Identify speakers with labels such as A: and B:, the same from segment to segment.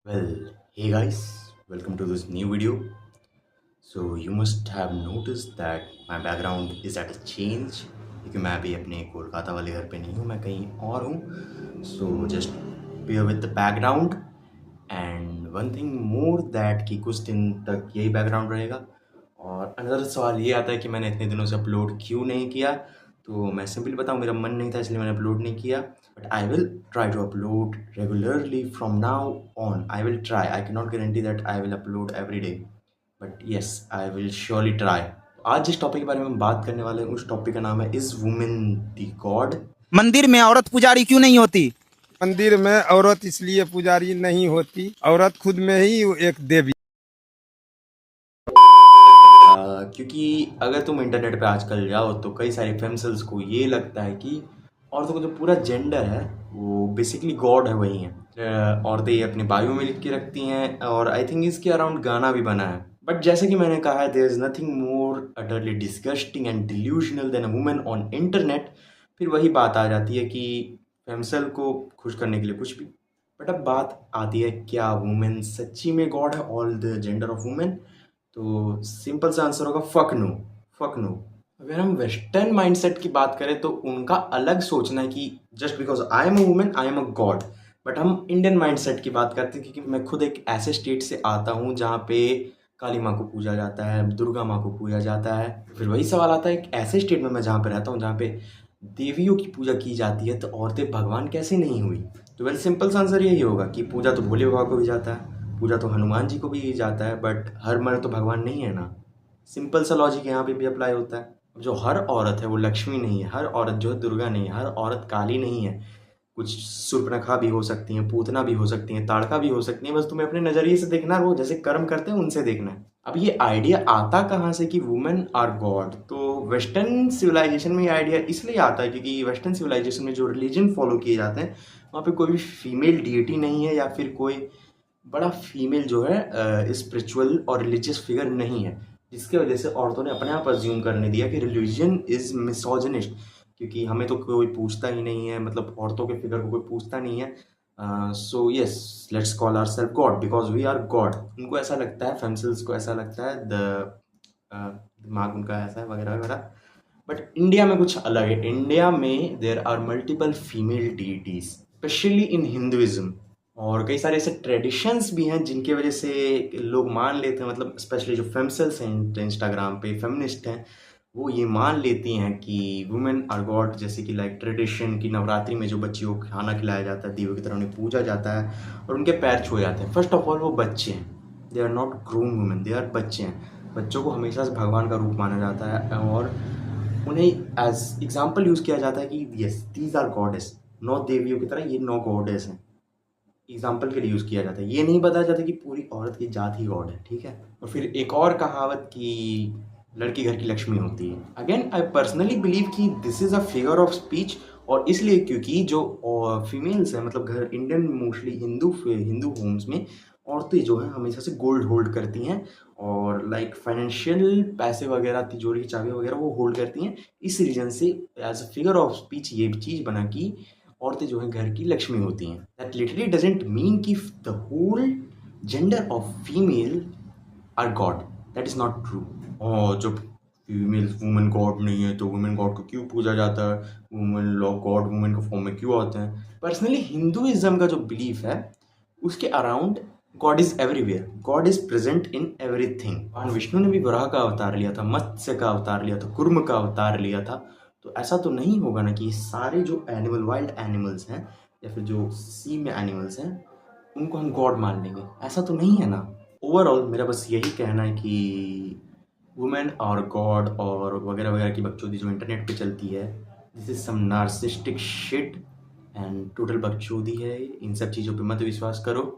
A: Well, hey guys, welcome to this new video. So you must have noticed that my background is at a change क्योंकि मैं अभी अपने कोलकाता वाले घर पे नहीं हूँ, मैं कहीं और हूँ. So just bear with the background and one thing more that कि कुछ दिन तक यही background रहेगा. और अनदर सवाल ये आता है कि मैंने इतने दिनों से अपलोड क्यों नहीं किया. तो मैं सिंपली बताऊँ, मेरा मन नहीं था इसलिए मैंने अपलोड नहीं किया. But I will try to upload regularly from now on. I will try. I cannot guarantee that I will upload every day. But yes, I will surely try. आज जिस टॉपिक के बारे में हम बात करने वाले हैं उस टॉपिक का नाम है इज वुमेन द गॉड.
B: मंदिर में औरत पुजारी क्यों नहीं होती?
C: मंदिर में औरत इसलिए पुजारी नहीं होती, औरत खुद में ही एक देवी.
A: क्योंकि अगर तुम इंटरनेट पे आजकल जाओ तो कई सारे फेमसेल्स को ये लगता है कि औरतों का जो पूरा जेंडर है वो बेसिकली गॉड है, वही है. औरतें ये अपने बायो में लिख के रखती हैं और आई थिंक इसके अराउंड गाना भी बना है. बट जैसे कि मैंने कहा है, there is nothing more utterly disgusting and delusional than a woman on internet. फिर वही बात आ जाती है कि फेमसेल को खुश करने के लिए कुछ भी. बट अब बात आती है, क्या वुमेन सच्ची में गॉड है, all the gender of women? तो सिंपल सा आंसर होगा फक नो, फक नो. अगर हम वेस्टर्न माइंडसेट की बात करें तो उनका अलग सोचना है कि just because I am a women I am a God. But हम इंडियन माइंडसेट की बात करते हैं क्योंकि मैं खुद एक ऐसे स्टेट से आता हूँ जहाँ पे काली माँ को पूजा जाता है, दुर्गा माँ को पूजा जाता है. फिर वही सवाल आता है, एक ऐसे स्टेट में मैं जहाँ पे रहता हूँ जहाँ पे देवियों की पूजा की जाती है, तो औरतें भगवान कैसे नहीं हुई? तो वेल सिंपल सा आंसर यही होगा कि पूजा तो भोले बाबा को भी जाता है, पूजा तो हनुमान जी को भी जाता है, बट हर मर्द तो भगवान नहीं है ना. सिंपल सा लॉजिक यहाँ पे भी अप्लाई होता है. जो हर औरत है वो लक्ष्मी नहीं है, हर औरत जो है दुर्गा नहीं है, हर औरत काली नहीं है. कुछ सूर्पनखा भी हो सकती हैं, पूतना भी हो सकती हैं, ताड़का भी हो सकती हैं. बस तुम्हें अपने नज़रिए से देखना है, वो जैसे कर्म करते हैं उनसे देखना है. अब ये आइडिया आता कहाँ से कि वुमेन आर गॉड? तो वेस्टर्न सिविलाइजेशन में ये आइडिया इसलिए आता है क्योंकि वेस्टर्न सिविलाइजेशन में जो रिलीजन फॉलो किए जाते हैं वहाँ पे कोई भी फीमेल डीटी नहीं है या फिर कोई बड़ा फीमेल जो है स्पिरिचुअल और रिलीजियस फिगर नहीं है, जिसके वजह से औरतों ने अपने आप अज्यूम करने दिया कि रिलीजन इज मिसोजिनिस्ट. क्योंकि हमें तो कोई पूछता ही नहीं है, मतलब औरतों के फिगर को कोई पूछता नहीं है. So yes, let's call our self God because we are God. उनको ऐसा लगता है, फेमसेल्स को ऐसा लगता है, दिमाग उनका ऐसा है वगैरह वगैरह. बट इंडिया में कुछ अलग है. इंडिया में there are multiple female deities, specially in Hinduism. और कई सारे ऐसे ट्रेडिशंस भी हैं जिनकी वजह से लोग मान लेते हैं, मतलब स्पेशली जो फेमसेल्स हैं इंस्टाग्राम पे फेमिनिस्ट हैं, वो ये मान लेती हैं कि वुमेन आर गॉड. जैसे कि लाइक ट्रेडिशन की नवरात्रि में जो बच्चियों को खाना खिलाया जाता है, दीवों की तरह उन्हें पूजा जाता है और उनके पैर छुए जाते हैं. फर्स्ट ऑफ ऑल वो बच्चे हैं, they are not grown women, they are बच्चे हैं. बच्चों को हमेशा से भगवान का रूप माना जाता है और उन्हें एज एग्जाम्पल यूज़ किया जाता है कि यस दीज आर गॉडेस. 9 देवियों की तरह ये 9 गॉडेस हैं, एग्जाम्पल के लिए यूज़ किया जाता है. ये नहीं बताया जाता कि पूरी औरत की जात ही गॉड है, ठीक है. और फिर एक और कहावत कि लड़की घर की लक्ष्मी होती है. अगेन आई पर्सनली बिलीव कि this is a figure of speech. और इसलिए क्योंकि जो फीमेल्स हैं, मतलब घर इंडियन मोस्टली हिंदू होम्स में औरतें जो हैं हमेशा से गोल्ड होल्ड करती हैं और लाइक फाइनेंशियल पैसे वगैरह, तिजोरी की चाबी वगैरह वो होल्ड करती हैं. इस रीजन से as a figure of speech ये चीज़ बना कि औरतें जो हैं घर की लक्ष्मी होती हैं. दैट लिटरली डजेंट मीन कि the whole gender of female are God. That is not true. और जो फीमेल वुमेन गॉड नहीं है तो वुमेन गॉड को क्यों पूजा जाता है, वुमेन लॉ गॉड वुमेन के फॉर्म में क्यों आते हैं? पर्सनली हिंदुइज्म का जो बिलीफ है उसके around God is everywhere, God is present in everything. भगवान विष्णु ने भी वराह का अवतार लिया था, मत्स्य का अवतार लिया था, कुर्म का अवतार लिया था. तो ऐसा तो नहीं होगा ना कि सारे जो एनिमल, वाइल्ड एनिमल्स हैं या फिर जो सी में एनिमल्स हैं उनको हम गॉड मान लेंगे. ऐसा तो नहीं है ना. ओवरऑल मेरा बस यही कहना है कि वुमेन और गॉड और वगैरह वगैरह की बकचोदी जो इंटरनेट पे चलती है, this is some narcissistic shit and total बकचोदी है. इन सब चीज़ों पे मत विश्वास करो.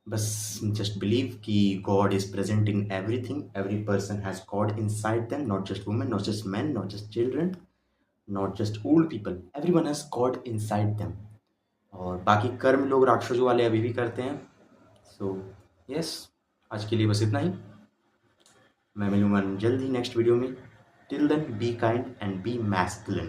A: बस जस्ट बिलीव कि God is present in everything. Every person has God inside them, not just women, not just man, not just children, not just old people. Everyone has God inside them. और बाकी कर्म लोग राक्षसों वाले अभी भी करते हैं. सो यस, आज के लिए बस इतना ही. मैं मिलूंगा जल्द ही नेक्स्ट वीडियो में. Till then be kind and be masculine.